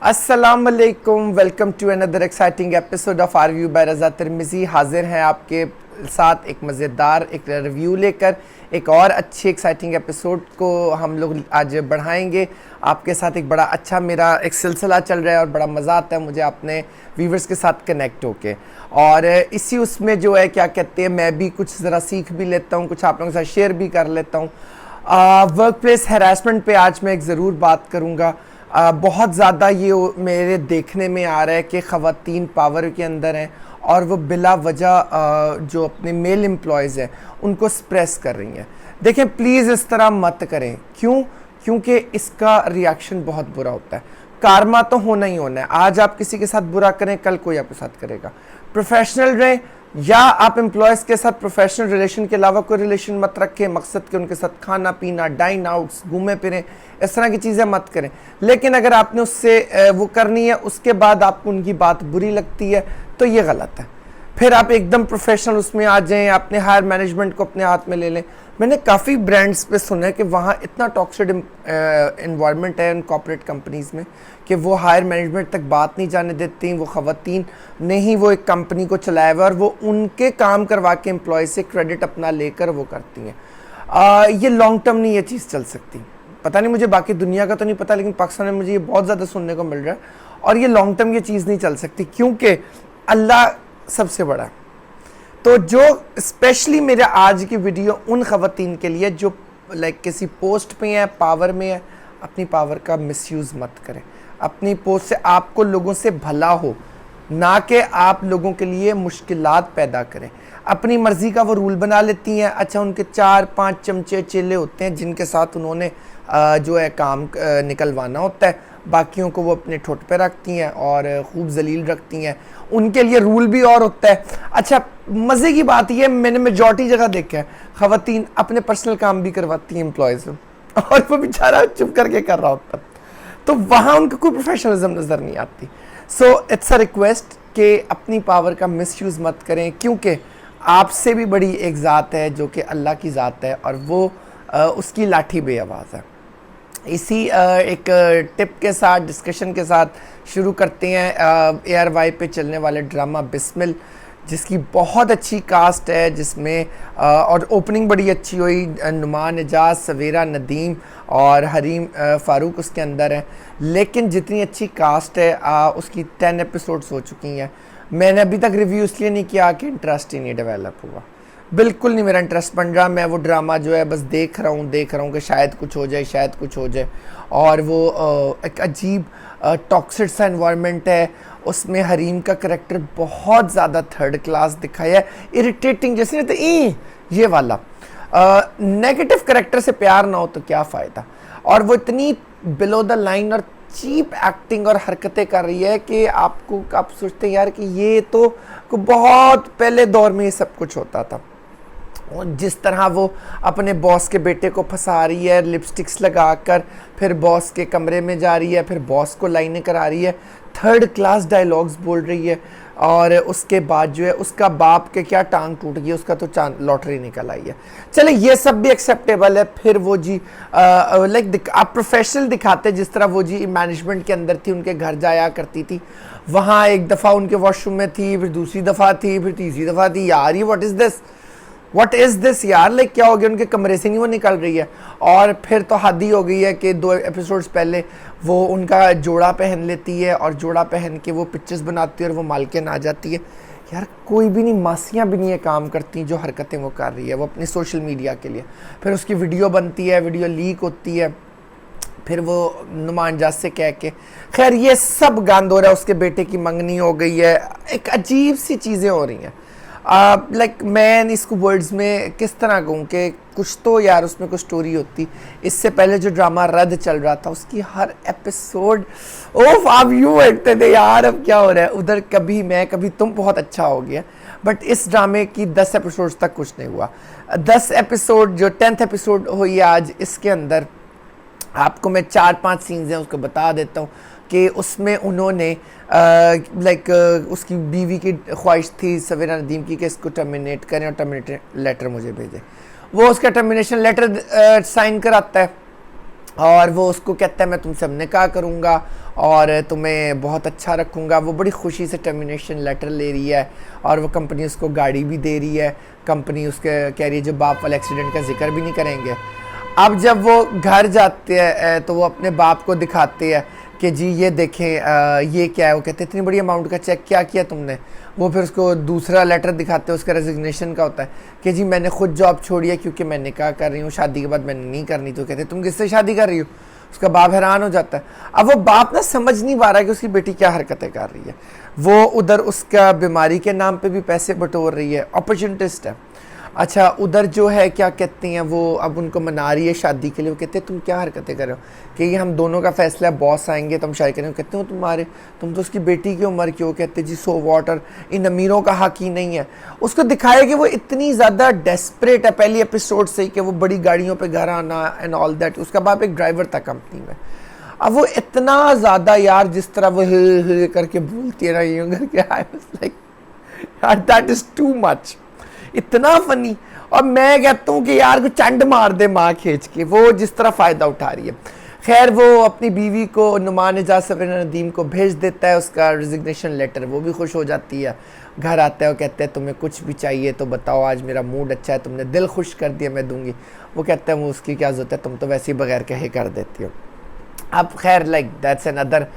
अस्सलाम वालेकुम, welcome to another exciting episode of our view by Raza Tirmizi. हाजिर हैं आपके साथ एक मज़ेदार एक रिव्यू लेकर। एक और अच्छी एक्साइटिंग एपिसोड को हम लोग आज बढ़ाएंगे। आपके साथ एक बड़ा अच्छा मेरा एक सिलसिला चल रहा है और बड़ा मज़ा आता है मुझे अपने व्यूवर्स के साथ कनेक्ट होके। और इसी उसमें जो है क्या कहते हैं, मैं भी कुछ ज़रा सीख भी लेता हूँ, कुछ आप लोगों के साथ शेयर भी कर लेता हूँ। वर्क प्लेस हैरेसमेंट पे आज मैं एक ज़रूर बात करूँगा। बहुत ज़्यादा ये मेरे देखने में आ रहा है कि ख़वातीन पावर के अंदर हैं और वो बिला वजह जो अपने मेल एम्प्लॉयज़ हैं उनको स्प्रेस कर रही हैं। देखें, प्लीज़ इस तरह मत करें। क्योंकि इसका रिएक्शन बहुत बुरा होता है। कारमा तो होना ही होना है। आज आप किसी के साथ बुरा करें, कल कोई आपके साथ करेगा। प्रोफेशनल रहें, या आप एम्प्लॉयज़ के साथ प्रोफेशनल रिलेशन के अलावा कोई रिलेशन मत रखें। मकसद के उनके साथ खाना पीना, डाइन आउट्स, घूमे फिरें, इस तरह की चीज़ें मत करें। लेकिन अगर आपने उससे वो करनी है, उसके बाद आपको उनकी बात बुरी लगती है तो ये गलत है। फिर आप एकदम प्रोफेशनल उसमें आ जाएं, अपने हायर मैनेजमेंट को अपने हाथ में ले लें। मैंने काफ़ी ब्रांड्स पे सुना है कि वहाँ इतना टॉक्सिक इन्वायरमेंट है उन कॉर्पोरेट कंपनीज़ में कि वो हायर मैनेजमेंट तक बात नहीं जाने देती। वो ख़वातीन ने ही वो एक कंपनी को चलाया हुआ और वो उनके काम करवा के एम्प्लॉय से क्रेडिट अपना लेकर वो करती हैं। ये लॉन्ग टर्म नहीं ये चीज़ चल सकती। पता नहीं, मुझे बाकी दुनिया का तो नहीं पता, लेकिन पाकिस्तान में मुझे ये बहुत ज़्यादा सुनने को मिल रहा है। और ये लॉन्ग टर्म ये चीज़ नहीं चल सकती क्योंकि अल्लाह सबसे बड़ा है। तो जो स्पेशली मेरा आज की वीडियो उन ख़वातीन के लिए जो किसी पोस्ट पे है, पावर में है, अपनी पावर का मिसयूज़ मत करें। अपनी पोस्ट से आपको लोगों से भला हो, ना कि आप लोगों के लिए मुश्किलात पैदा करें। अपनी मर्ज़ी का वो रूल बना लेती हैं। अच्छा, उनके 4-5 चमचे चेले होते हैं जिनके साथ उन्होंने जो है काम निकलवाना होता है। बाकियों को वो अपने ठोट पे रखती हैं और खूब जलील रखती हैं। उनके लिए रूल भी और होता है। अच्छा, मज़े की बात यह, मैंने मेजॉरिटी जगह देखा है ख़वातीन अपने पर्सनल काम भी करवाती हैं एम्प्लॉयज़ से और वो बेचारा चुप करके कर रहा होता, तो वहाँ उनको कोई प्रोफेशनलिज्म नज़र नहीं आती। सो इट्स अ रिक्वेस्ट कि अपनी पावर का मिसयूज़ मत करें, क्योंकि आपसे भी बड़ी एक ज़ात है जो कि अल्लाह की ज़ात है और वो उसकी लाठी बेआवाज़ है। इसी एक टिप के साथ, डिस्कशन के साथ शुरू करते हैं ARY पे चलने वाले ड्रामा बिस्मिल, जिसकी बहुत अच्छी कास्ट है, जिसमें और ओपनिंग बड़ी अच्छी हुई। नुमान एजाज, सवेरा नदीम और हरीम फ़ारूक उसके अंदर है। लेकिन जितनी अच्छी कास्ट है उसकी 10 एपिसोड्स हो चुकी हैं। मैंने अभी तक रिव्यू इसलिए नहीं किया कि इंटरेस्ट ही नहीं डेवलप हुआ। बिल्कुल नहीं मेरा इंटरेस्ट बन रहा। मैं वो ड्रामा जो है बस देख रहा हूँ कि शायद कुछ हो जाए, शायद कुछ हो जाए। और वो एक अजीब टॉक्सिक सा इन्वायरमेंट है। उसमें हरीम का करैक्टर बहुत ज़्यादा थर्ड क्लास दिखाया है, इरिटेटिंग, जैसे तो ये वाला नेगेटिव करैक्टर से प्यार ना हो तो क्या फ़ायदा। और वो इतनी बिलो द लाइन और चीप एक्टिंग और हरकतें कर रही है कि आप सोचते हैं यार कि ये तो बहुत पहले दौर में ये सब कुछ होता था। और जिस तरह वो अपने बॉस के बेटे को फंसा रही है लिपस्टिक्स लगाकर, फिर बॉस के कमरे में जा रही है, फिर बॉस को लाइनें करा रही है, थर्ड क्लास डायलॉग्स बोल रही है। और उसके बाद जो है उसका बाप के क्या टांग टूट गई, उसका तो लॉटरी निकल आई है। चले ये सब भी एक्सेप्टेबल है। फिर वो जी आप प्रोफेशनल दिखाते, जिस तरह वो जी मैनेजमेंट के अंदर थी, उनके घर जाया करती थी। वहाँ एक दफ़ा उनके वॉशरूम में थी, फिर दूसरी दफ़ा थी, फिर तीसरी दफ़ा थी। यार ये व्हाट इज़ दिस यार, क्या हो गया, उनके कमरे से नहीं वो निकल रही है। और फिर तो हद ही हो गई है कि 2 एपिसोड्स पहले वो उनका जोड़ा पहन लेती है और जोड़ा पहन के वो पिक्चर्स बनाती है और वो मालकिन आ जाती है। यार कोई भी नहीं, मासियाँ भी नहीं ये काम करती जो हरकतें वो कर रही है, वो अपनी सोशल मीडिया के लिए। फिर उसकी वीडियो बनती है, वीडियो लीक होती है, फिर वो नुमान एजाज से कह के, खैर ये सब गंद हो रहा है। उसके बेटे की मंगनी हो गई है, एक अजीब सी चीज़ें हो रही हैं। मैं इसको वर्ड्स में किस तरह कहूँ कि कुछ तो यार उसमें कुछ स्टोरी होती। इससे पहले जो ड्रामा रद्द चल रहा था उसकी हर एपिसोड ओफ आप यूँ बैठते थे यार अब क्या हो रहा है। उधर कभी मैं कभी तुम बहुत अच्छा हो गया। बट इस ड्रामे की 10 एपिसोड्स तक कुछ नहीं हुआ। 10 एपिसोड जो 10th एपिसोड हुई आज, इसके अंदर आपको मैं 4-5 सीन्स हैं उसको बता देता हूँ कि उसमें उन्होंने उसकी बीवी की ख्वाहिश थी सवेरा नदीम की कि इसको टर्मिनेट करें और टर्मिनेट लेटर मुझे भेजें। वो उसका टर्मिनेशन लेटर साइन कराता है और वो उसको कहता है मैं तुमसे अब निकाह करूँगा और तुम्हें बहुत अच्छा रखूँगा। वो बड़ी खुशी से टर्मिनेशन लेटर ले रही है और वो कंपनी उसको गाड़ी भी दे रही है। कंपनी उसके कह रही है जो बाप वाले एक्सीडेंट का जिक्र भी नहीं करेंगे। अब जब वो घर जाते हैं तो वो अपने बाप को दिखाते हैं कि जी ये देखें ये क्या है। वो कहते हैं इतनी बड़ी अमाउंट का चेक क्या किया तुमने। वो फिर उसको दूसरा लेटर दिखाते हैं, उसका रेजिग्नेशन का होता है कि जी मैंने खुद जॉब छोड़ी है क्योंकि मैं निकाह कर रही हूँ, शादी के बाद मैंने नहीं करनी। तो कहते तुम किससे शादी कर रही हो। उसका बाप हैरान हो जाता है। अब वो बाप ना समझ नहीं पा रहा है कि उसकी बेटी क्या हरकतें कर रही है। वो उधर उसका बीमारी के नाम पे भी पैसे बटोर रही है, अपॉर्चुनिटिस्ट है। अच्छा उधर जो है क्या कहते हैं वो अब उनको मना रही है शादी के लिए। वो कहते हैं तुम क्या हरकतें कर रहे हो कि ये हम दोनों का फैसला है, बॉस आएंगे तो हम शादी करेंगे। कहते हो तुम तो उसकी बेटी की उम्र की हो। कहते जी सो वॉट, और इन अमीरों का हक ही नहीं है। उसको दिखाया कि वो इतनी ज़्यादा डेस्परेट है पहली एपिसोड से ही कि वो बड़ी गाड़ियों पर घर आना एंड ऑल दैट। उसका बाप एक ड्राइवर था कंपनी में। अब वो इतना ज़्यादा यार जिस तरह वो हे करके बोलती है ना यूं करके, आई वाज लाइक यार दैट इज़ टू मच, इतना फनी। और मैं कहता हूँ कि यार को चंड मार दे माँ खींच के, वो जिस तरह फ़ायदा उठा रही है। खैर वो अपनी बीवी को नुमान एजाज सफीना नदीम को भेज देता है उसका रेजिग्नेशन लेटर। वो भी खुश हो जाती है, घर आता है। वो कहते हैं तुम्हें कुछ भी चाहिए तो बताओ, आज मेरा मूड अच्छा है, तुमने दिल खुश कर दिया, मैं दूंगी। वो कहते हैं वो उसकी क्या ज़रूरत है, तुम तो वैसे ही बगैर कहे कर देती हो। अब खैर लाइक दैट्स अनदर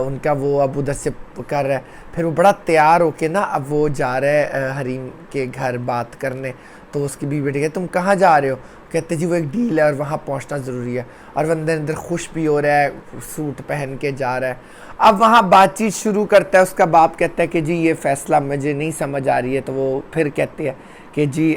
उनका वो अब उधर से कर रहा है। फिर वो बड़ा तैयार होके ना अब वो जा रहा है हरीम के घर बात करने। तो उसकी बीवी बेटी कहते तुम कहाँ जा रहे हो। कहते जी वो एक डील है और वहाँ पहुँचना ज़रूरी है। और वो अंदर खुश भी हो रहा है, सूट पहन के जा रहा है। अब वहाँ बातचीत शुरू करता है। उसका बाप कहता है कि जी ये फ़ैसला मुझे नहीं समझ आ रही है। तो वो फिर कहते हैं कि जी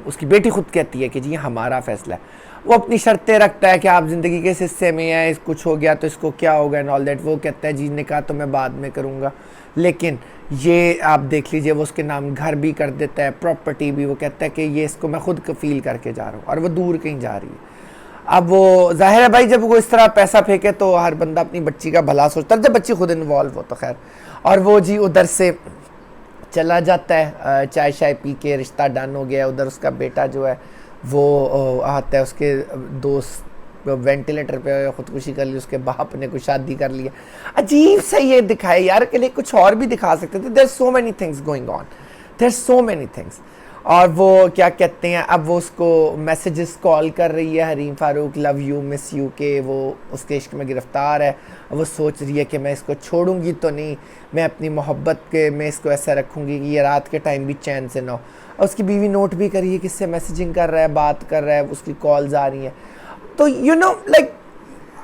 उसकी बेटी खुद कहती है कि जी हमारा फ़ैसला है। वो अपनी शर्तें रखता है कि आप ज़िंदगी के हिस्से में हैं, कुछ हो गया तो इसको क्या होगा एंड ऑल दैट। वो कहता है जी निकाह तो मैं बाद में करूँगा, लेकिन ये आप देख लीजिए। वो उसके नाम घर भी कर देता है, प्रॉपर्टी भी। वो कहता है कि ये इसको मैं खुद कफील करके जा रहा हूँ, और वो दूर कहीं जा रही है। अब वो जाहिर है भाई जब वो इस तरह पैसा फेंके तो हर बंदा अपनी बच्ची का भला सोचता है, जब बच्ची खुद इन्वॉल्व हो तो खैर। और वो जी उधर से चला जाता है, चाय शाय पी के रिश्ता डन हो गया। उधर उसका बेटा जो है वो आता है, उसके दोस्त वेंटिलेटर पे खुदकुशी कर ली, उसके बाप ने कुछ शादी कर लिया। अजीब सा ये दिखाए यार, के लिए कुछ और भी दिखा सकते थे। There so many things going on, there so many things. और वो क्या कहते हैं अब वो उसको मैसेजेस कॉल कर रही है, Hareem Farooq love you miss you, के वो उसके इश्क में गिरफ्तार है। वो सोच रही है कि मैं इसको छोड़ूंगी तो नहीं, मैं अपनी मोहब्बत के में इसको ऐसा रखूंगी कि ये रात के टाइम भी चैन से ना हो। और उसकी बीवी नोट भी करी है किससे मैसेजिंग कर रहा है, बात कर रहा है, उसकी कॉल्स आ रही हैं। तो यू नो लाइक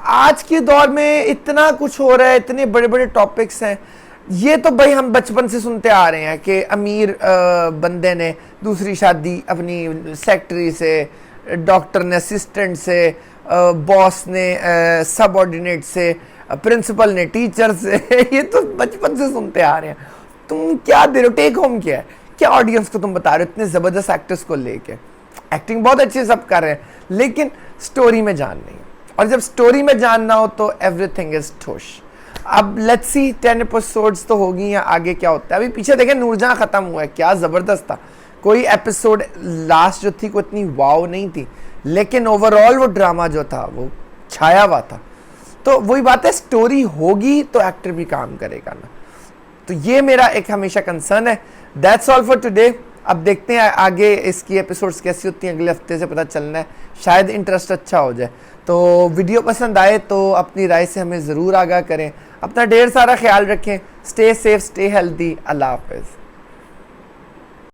आज के दौर में इतना कुछ हो रहा है, इतने बड़े बड़े टॉपिक्स हैं। ये तो भाई हम बचपन से सुनते आ रहे हैं कि अमीर बंदे ने दूसरी शादी अपनी सेक्रेटरी से, डॉक्टर ने असिस्टेंट से, बॉस ने सबऑर्डिनेट से, प्रिंसिपल ने टीचर से ये तो बचपन से सुनते आ रहे हैं। तुम क्या दे रहे हो, टेक होम क्या है, क्या ऑडियंस को तुम बता रहे हो इतने ज़बरदस्त एक्टर्स को लेके। एक्टिंग बहुत अच्छी सब कर रहे हैं, लेकिन स्टोरी में जान नहीं। और जब स्टोरी में जानना हो तो एवरीथिंग इज ठोश। अब लेट्स सी 10 एपिसोड्स तो होगी या आगे क्या होता है। अभी पीछे देखें नूरजहां ख़त्म हुआ है, क्या ज़बरदस्त था। कोई एपिसोड लास्ट जो थी वो इतनी वाव नहीं थी, लेकिन ओवरऑल वो ड्रामा जो था वो छाया हुआ था। तो वही बात है, स्टोरी होगी तो एक्टर भी काम करेगा ना। तो ये मेरा एक हमेशा कंसर्न है। That's all for today. अब देखते हैं आगे इसकी एपिसोड्स कैसी होती हैं, अगले हफ्ते से पता चलना है, शायद इंटरेस्ट अच्छा हो जाए। तो वीडियो पसंद आए तो अपनी राय से हमें ज़रूर आगाह करें। अपना ढेर सारा ख्याल रखें। Stay safe, stay healthy. अल्लाह हाफ़िज़।